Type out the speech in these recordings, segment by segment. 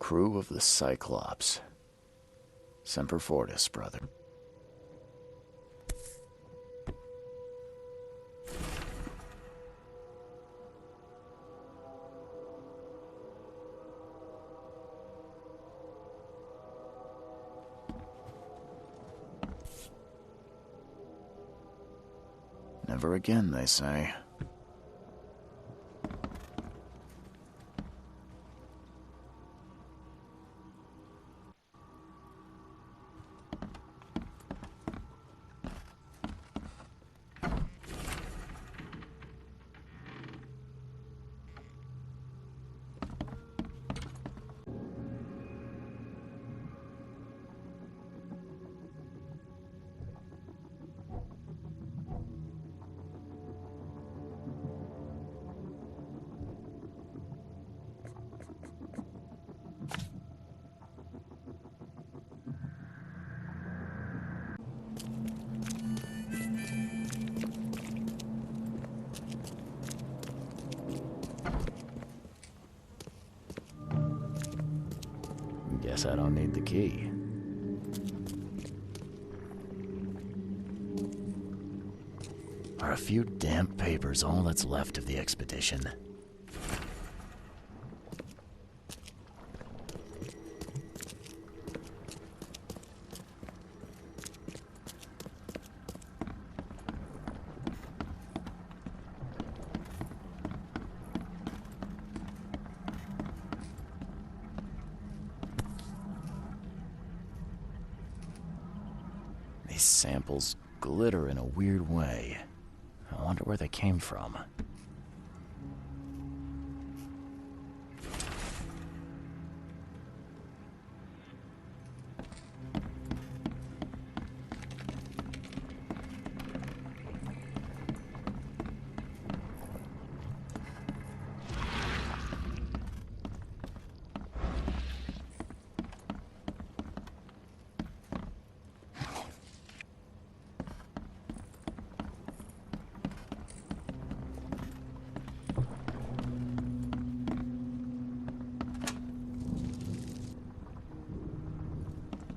Crew of the Cyclops. Semper Fortis, brother. Never again, they say. Guess I don't need the key. Are a few damp papers all that's left of the expedition? These samples glitter in a weird way. I wonder where they came from.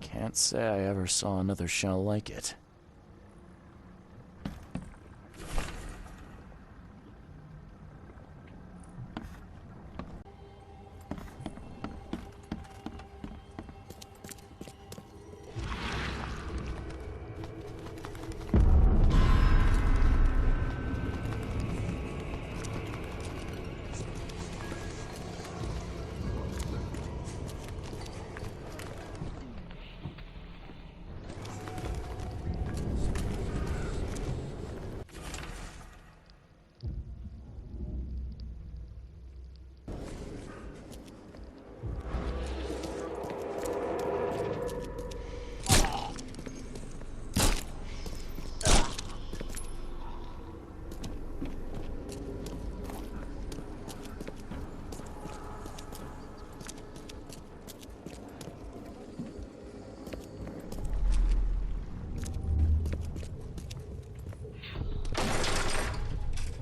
Can't say I ever saw another shell like it.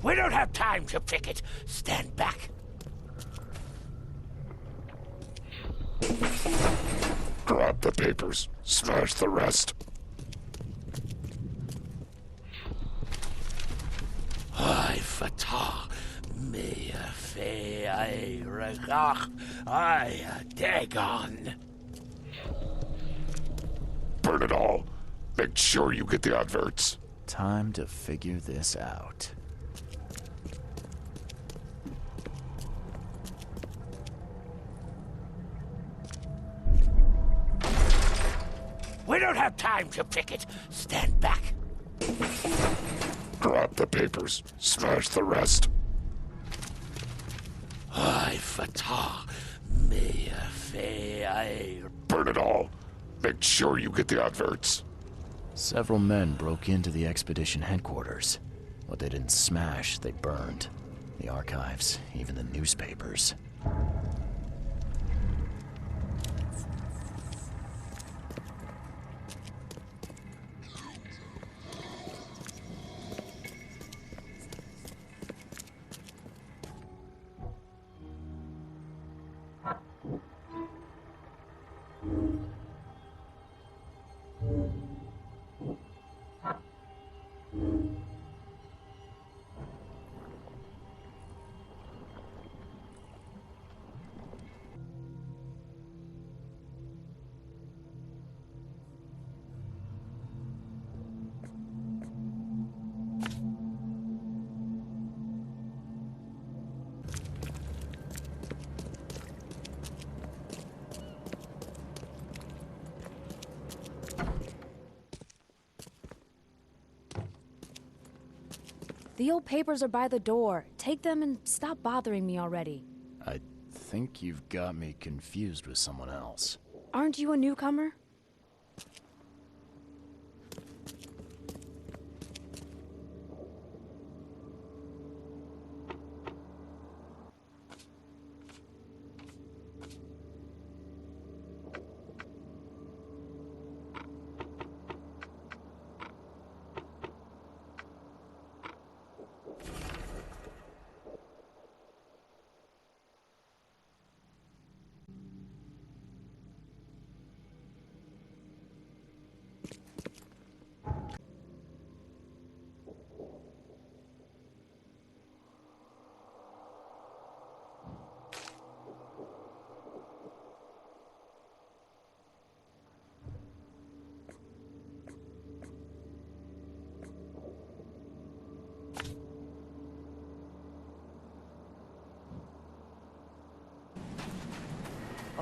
We don't have time to pick it. Stand back. Grab the papers. Smash the rest. I fatah me fe I regach I dagon. Burn it all. Make sure you get the adverts. Time to figure this out. We don't have time to pick it. Stand back. Grab the papers. Smash the rest. I fatah me fe I. Burn it all. Make sure you get the adverts. Several men broke into the expedition headquarters. What they didn't smash, they burned. The archives, even the newspapers. The old papers are by the door. Take them and stop bothering me already. I think you've got me confused with someone else. Aren't you a newcomer?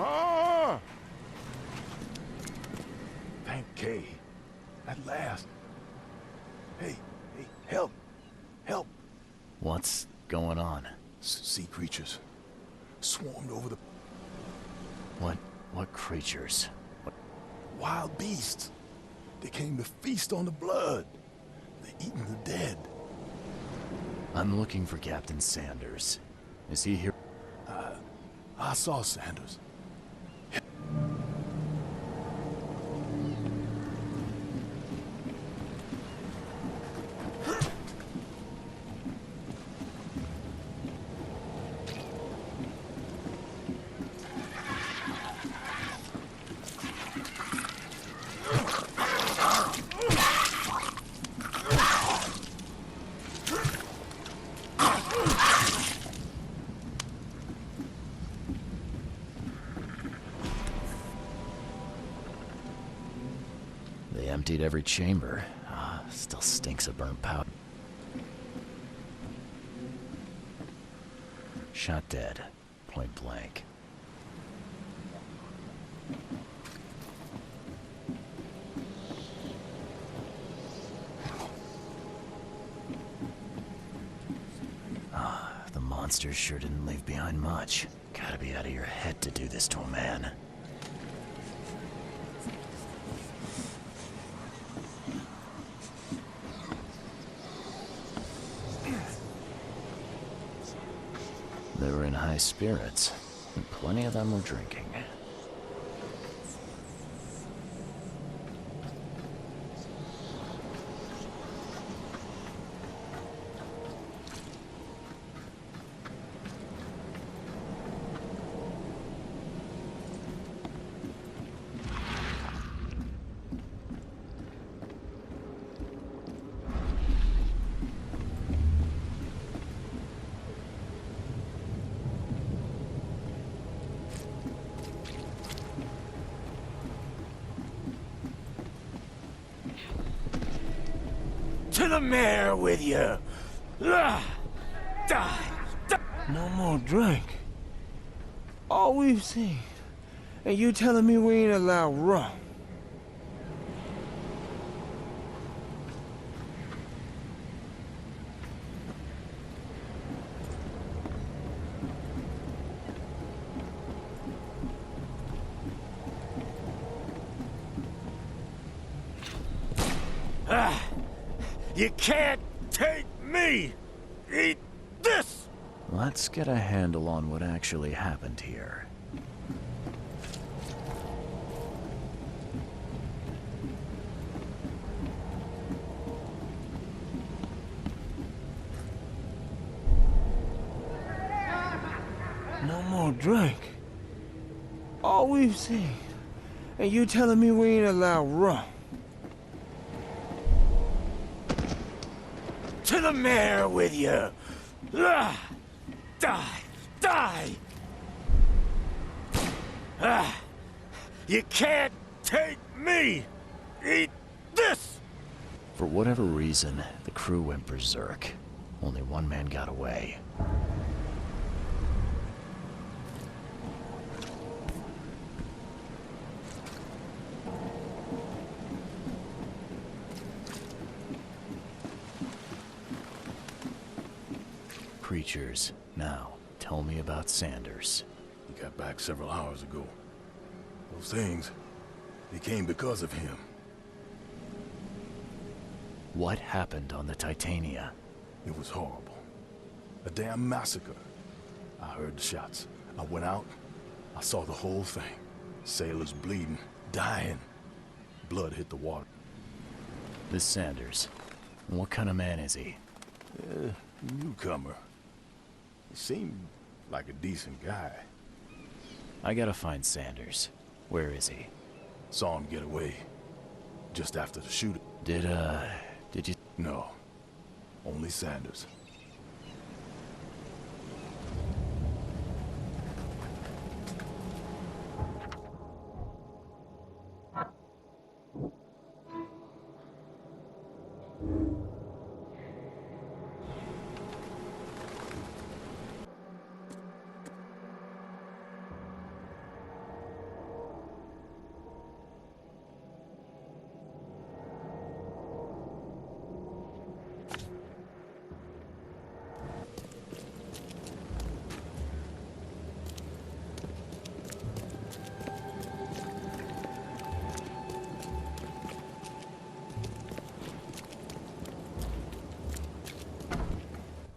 Ah! Thank Kay. At last. Hey, help! Help! What's going on? Sea creatures. Swarmed over the What creatures? wild beasts. They came to feast on the blood. They're eating the dead. I'm looking for Captain Sanders. Is he here? I saw Sanders. They emptied every chamber. Still stinks of burnt powder. Shot dead. Point blank. The monsters sure didn't leave behind much. Gotta be out of your head to do this to a man. They were in high spirits, and plenty of them were drinking. To the mayor with you! Die! No more drink. All we've seen. And you telling me we ain't allowed rum? You can't take me! Eat this! Let's get a handle on what actually happened here. No more drink. All we've seen. And you telling me we ain't allowed raw? To the mayor with you! Ah! Die! Die! Ah! You can't take me! Eat this! For whatever reason, the crew went berserk. Only one man got away. Creatures. Now, tell me about Sanders. He got back several hours ago. Those things, they came because of him. What happened on the Titania? It was horrible. A damn massacre. I heard the shots. I went out. I saw the whole thing. Sailors bleeding, dying. Blood hit the water. This Sanders. What kind of man is he? Newcomer. He seemed like a decent guy. I gotta find Sanders. Where is he? Saw him get away. Just after the shooting. Did you... No. Only Sanders.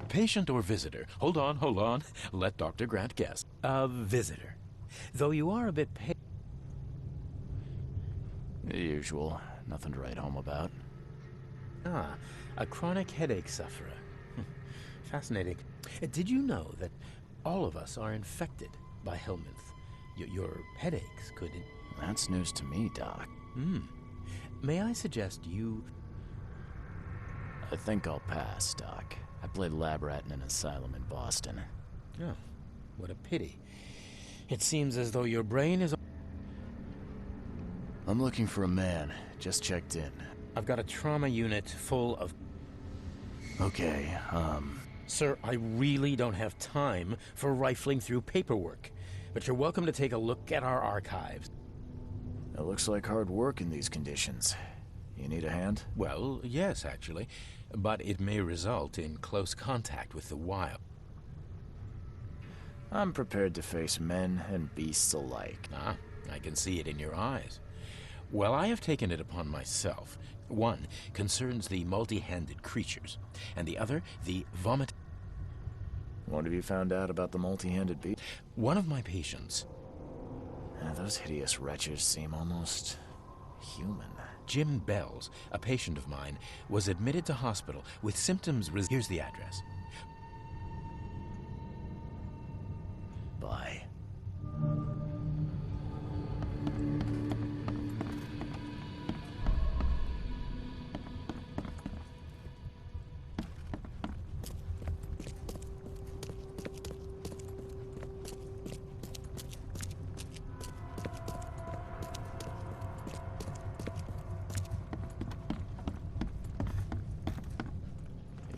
Patient or visitor? Hold on. Let Dr. Grant guess. A visitor. Though you are a bit pale. The usual. Nothing to write home about. Ah, a chronic headache sufferer. Fascinating. Did you know that all of us are infected by Helminth? Your headaches could... That's news to me, Doc. May I suggest you... I think I'll pass, Doc. I played lab rat in an asylum in Boston. Oh, what a pity. It seems as though your brain is... I'm looking for a man. Just checked in. I've got a trauma unit full of... Okay, Sir, I really don't have time for rifling through paperwork. But you're welcome to take a look at our archives. It looks like hard work in these conditions. You need a hand? Well, yes, actually. But it may result in close contact with the wild. I'm prepared to face men and beasts alike. Ah, I can see it in your eyes. Well, I have taken it upon myself. One concerns the multi-handed creatures, and the other, the vomit... What have you found out about the multi-handed beast? One of my patients... Those hideous wretches seem almost... human. Jim Bells, a patient of mine, was admitted to hospital with symptoms... Here's the address. Bye.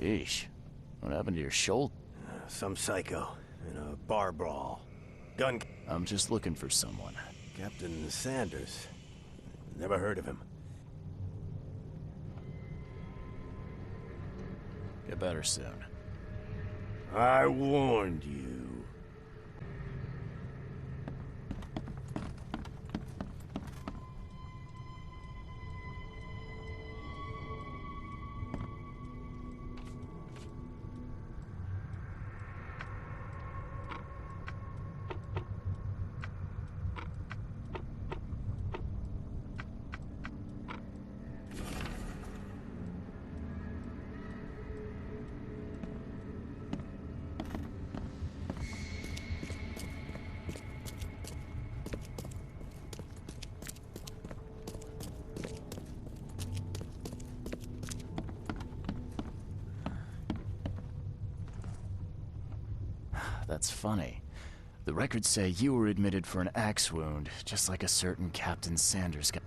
Yeesh. What happened to your shoulder? Some psycho in a bar brawl. Gun... I'm just looking for someone. Captain Sanders. Never heard of him. Get better soon. I warned you. That's funny. The records say you were admitted for an axe wound, just like a certain Captain Sanders got.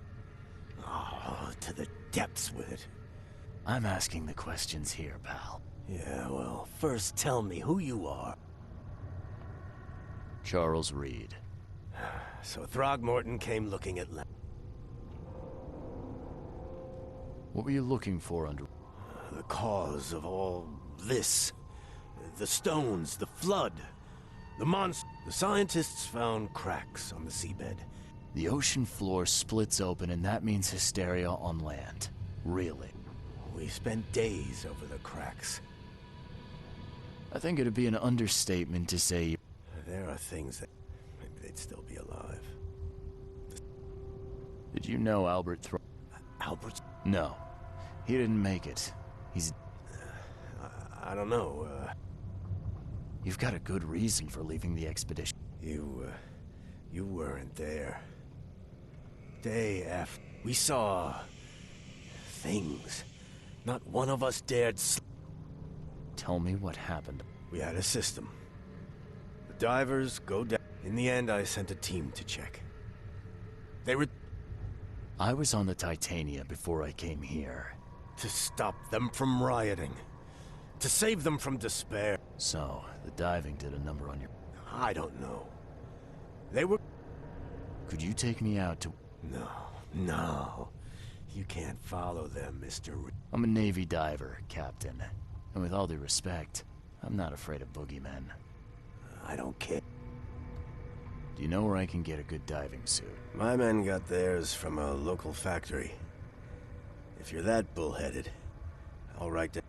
Oh, to the depths with it. I'm asking the questions here, pal. Yeah, well, first tell me who you are. Charles Reed. So Throgmorton came looking at What were you looking for under... the cause of all this. The stones, the flood, the monster. The scientists found cracks on the seabed. The ocean floor splits open and that means hysteria on land. Really. We spent days over the cracks. I think it'd be an understatement to say... There are things that... maybe they'd still be alive. Did you know Albert Albert? No. He didn't make it. He's... I don't know, You've got a good reason for leaving the expedition. You weren't there. Day after... we saw... things. Not one of us dared Tell me what happened. We had a system. The divers go down. In the end, I sent a team to check. They were... I was on the Titania before I came here. to stop them from rioting. To save them from despair. So, the diving did a number on your... I don't know. They were... Could you take me out to... No. You can't follow them, Mr. I'm a Navy diver, Captain. And with all due respect, I'm not afraid of boogeymen. I don't care. Do you know where I can get a good diving suit? My men got theirs from a local factory. If you're that bullheaded, I'll write down.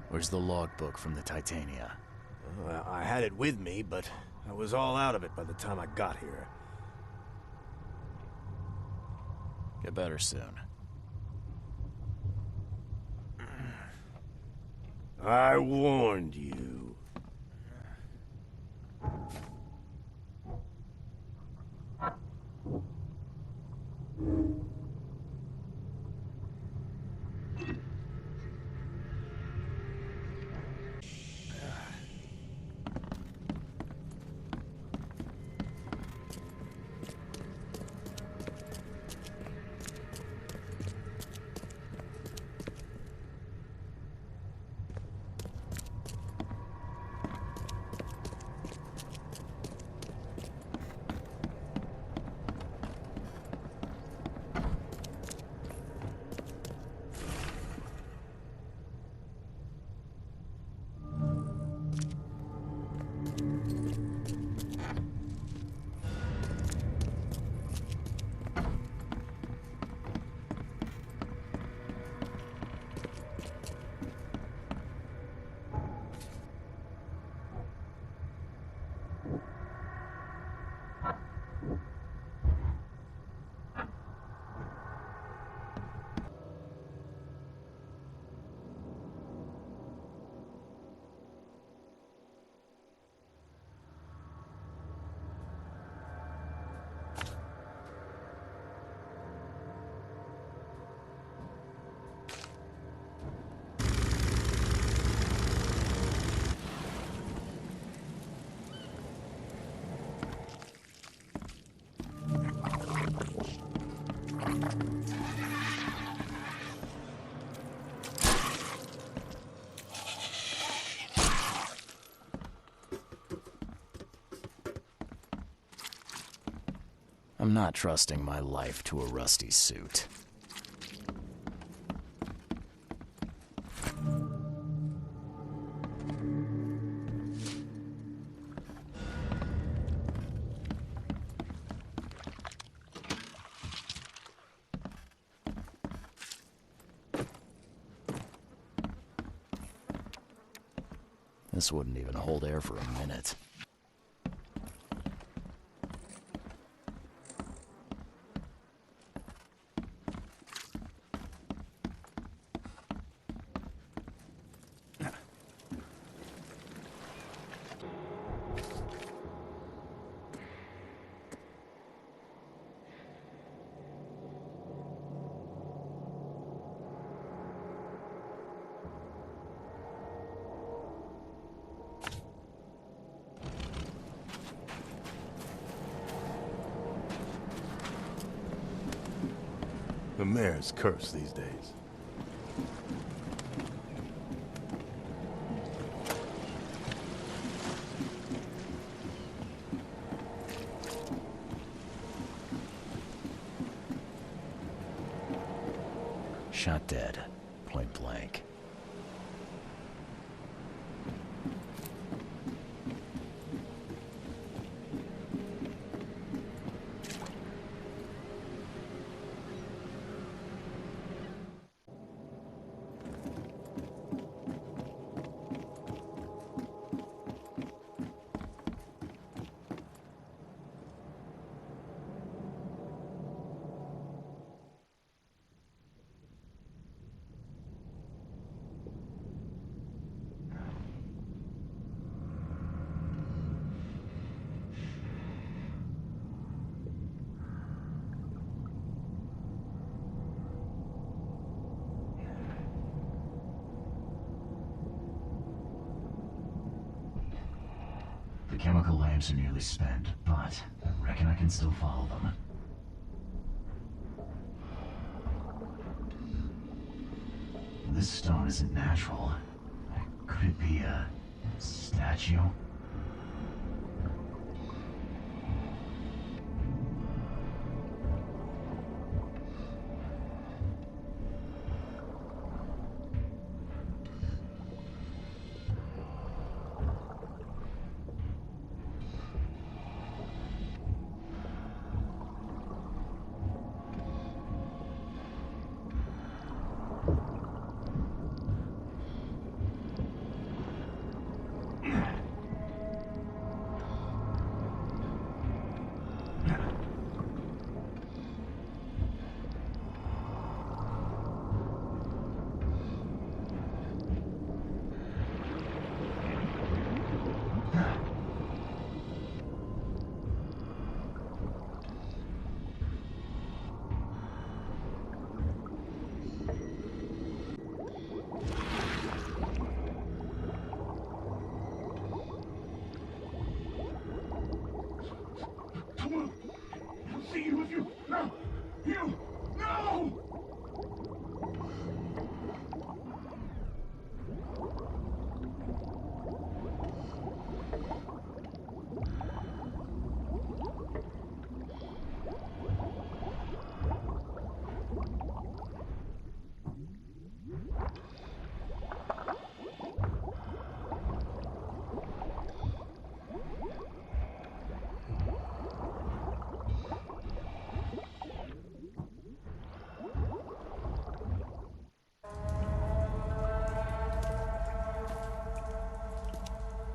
Where's the logbook from the Titania? I had it with me, but I was all out of it by the time I got here. Get better soon. I warned you. I'm not trusting my life to a rusty suit. This wouldn't even hold air for a minute. The mayor's cursed these days. Shot dead, point blank. The chemical lamps are nearly spent, but I reckon I can still follow them. This stone isn't natural. Could it be a statue?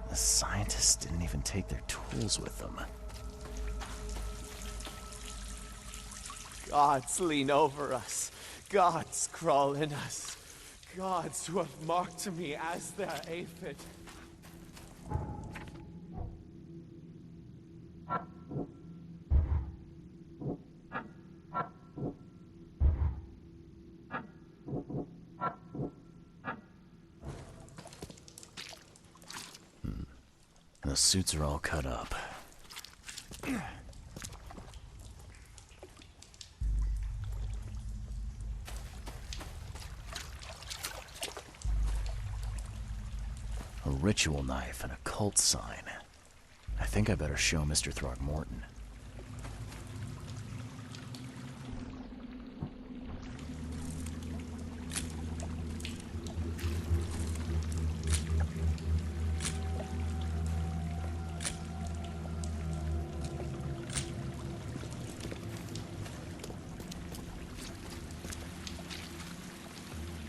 The scientists didn't even take their tools with them. Gods lean over us. Gods crawl in us. Gods who have marked me as their aphid. The suits are all cut up. A ritual knife and a cult sign. I think I better show Mr. Throckmorton.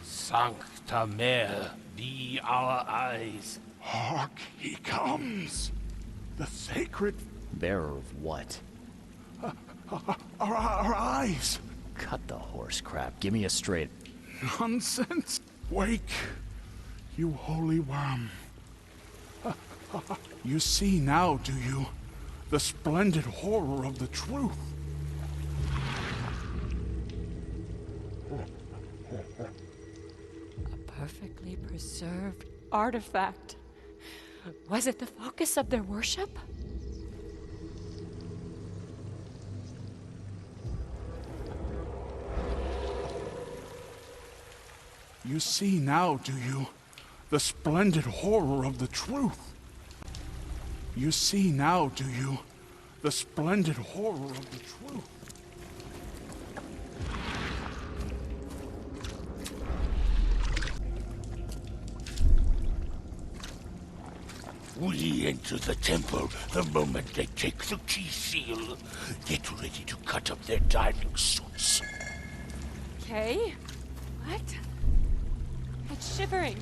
Sancta Mare, be our eyes. Hark, he comes. The sacred... Bearer of what? Our eyes. Cut the horse crap. Give me a straight... Nonsense. Wake, you holy worm. You see now, do you? The splendid horror of the truth. Perfectly preserved artifact. Was it the focus of their worship? You see now, do you? The splendid horror of the truth. You see now, do you? The splendid horror of the truth. We enter the temple the moment they take the key seal. Get ready to cut up their diving suits. Okay. What? It's shivering.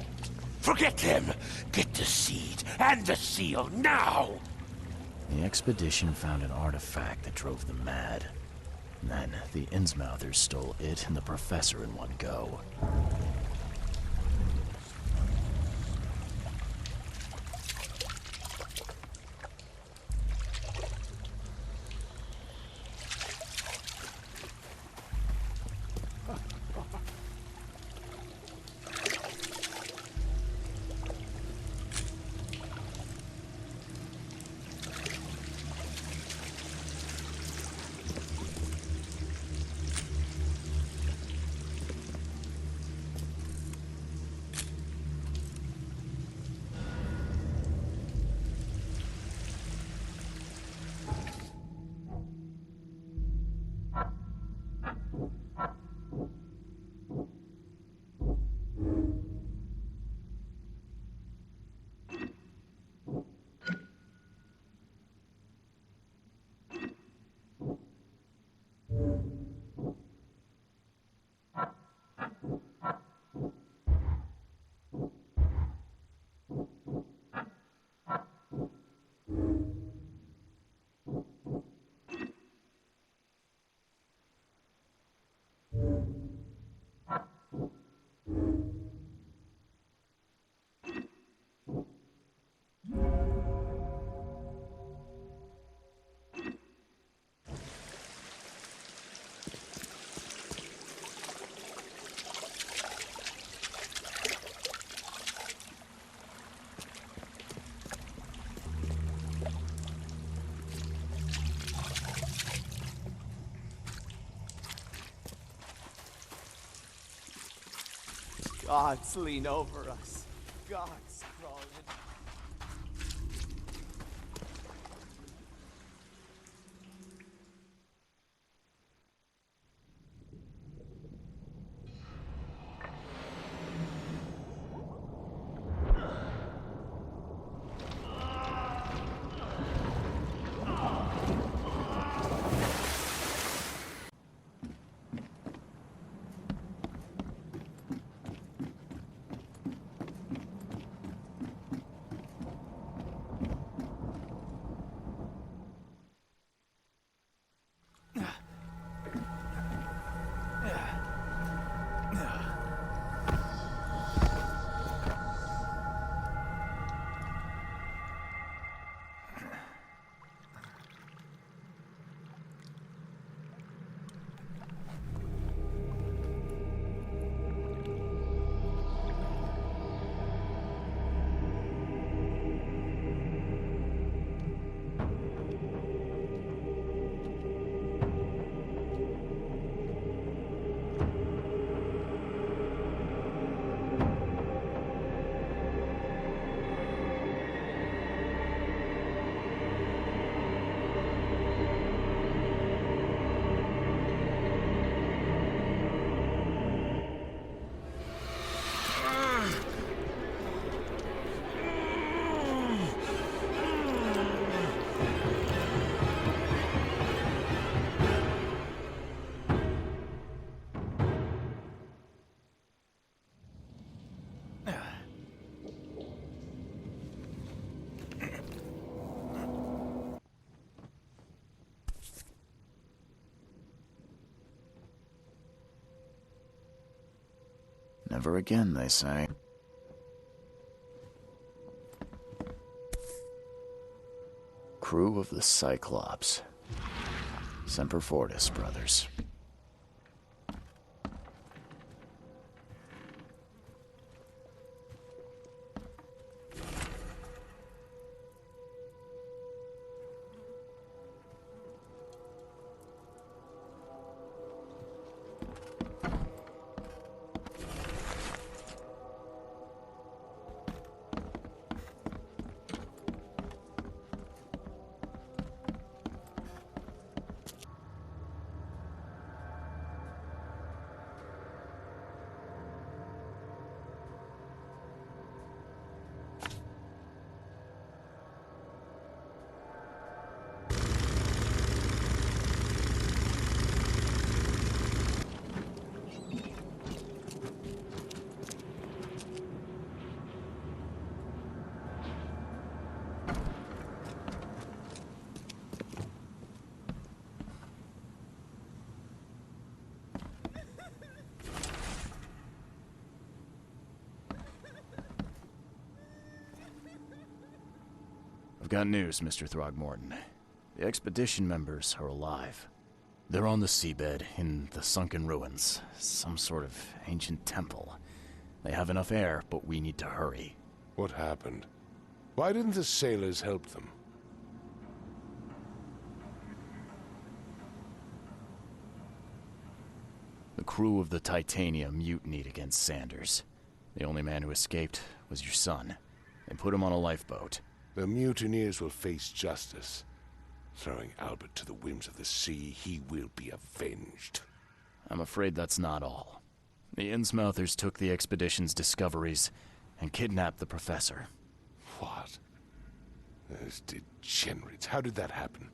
Forget them! Get the seed and the seal now! The expedition found an artifact that drove them mad. And then the Innsmouthers stole it and the professor in one go. Gods lean over us. Gods crawl in. Never again, they say. Crew of the Cyclops. Semper Fortis, brothers. I've got news, Mr. Throgmorton. The expedition members are alive. They're on the seabed in the sunken ruins, some sort of ancient temple. They have enough air, but we need to hurry. What happened? Why didn't the sailors help them? The crew of the Titania mutinied against Sanders. The only man who escaped was your son. They put him on a lifeboat. The mutineers will face justice. Throwing Albert to the whims of the sea, he will be avenged. I'm afraid that's not all. The Innsmouthers took the expedition's discoveries and kidnapped the professor. What? Those degenerates. How did that happen?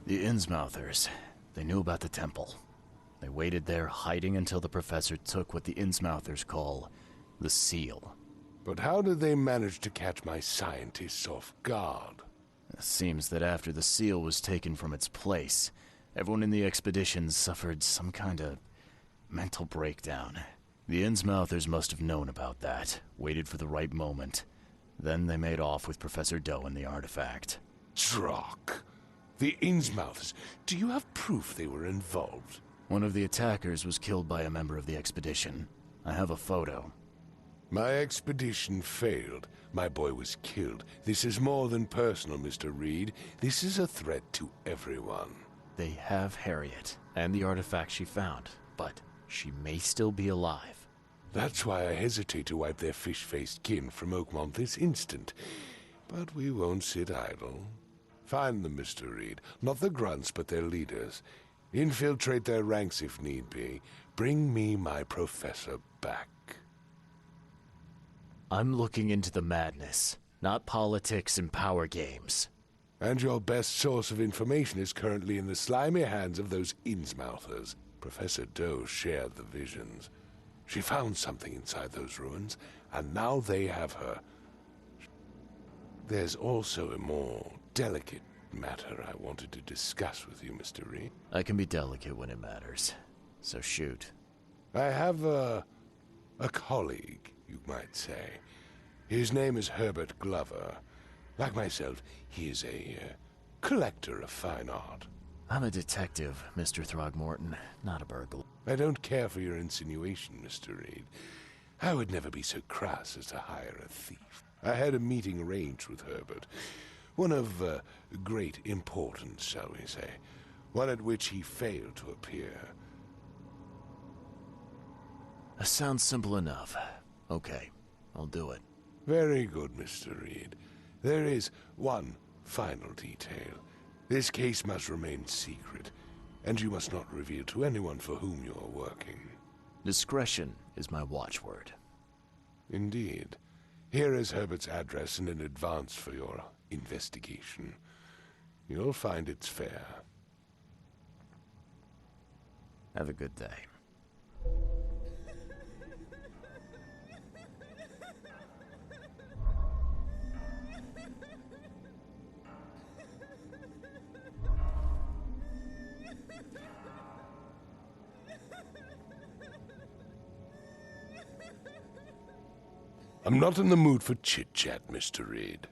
The Innsmouthers. They knew about the temple. They waited there, hiding until the professor took what the Innsmouthers call the seal. But how did they manage to catch my scientists off guard? It seems that after the seal was taken from its place, everyone in the expedition suffered some kind of mental breakdown. The Innsmouthers must have known about that, waited for the right moment. Then they made off with Professor Doe and the artifact. Drock. The Innsmouthers. Do you have proof they were involved? One of the attackers was killed by a member of the expedition. I have a photo. My expedition failed. My boy was killed. This is more than personal, Mr. Reed. This is a threat to everyone. They have Harriet and the artifact she found, but she may still be alive. That's why I hesitate to wipe their fish-faced kin from Oakmont this instant. But we won't sit idle. Find them, Mr. Reed. Not the grunts, but their leaders. Infiltrate their ranks if need be. Bring me my professor back. I'm looking into the madness, not politics and power games. And your best source of information is currently in the slimy hands of those Innsmouthers. Professor Doe shared the visions. She found something inside those ruins, and now they have her. There's also a more delicate matter I wanted to discuss with you, Mr. Reed. I can be delicate when it matters, so shoot. I have a colleague, you might say. His name is Herbert Glover. Like myself, he is a collector of fine art. I'm a detective, Mr. Throgmorton, not a burglar. I don't care for your insinuation, Mr. Reed. I would never be so crass as to hire a thief. I had a meeting arranged with Herbert. One of great importance, shall we say. One at which he failed to appear. Sounds simple enough. Okay, I'll do it. Very good, Mr. Reed. There is one final detail. This case must remain secret, and you must not reveal to anyone for whom you are working. Discretion is my watchword. Indeed. Here is Herbert's address and an advance for your investigation. You'll find it's fair. Have a good day. I'm not in the mood for chit-chat, Mr. Reed.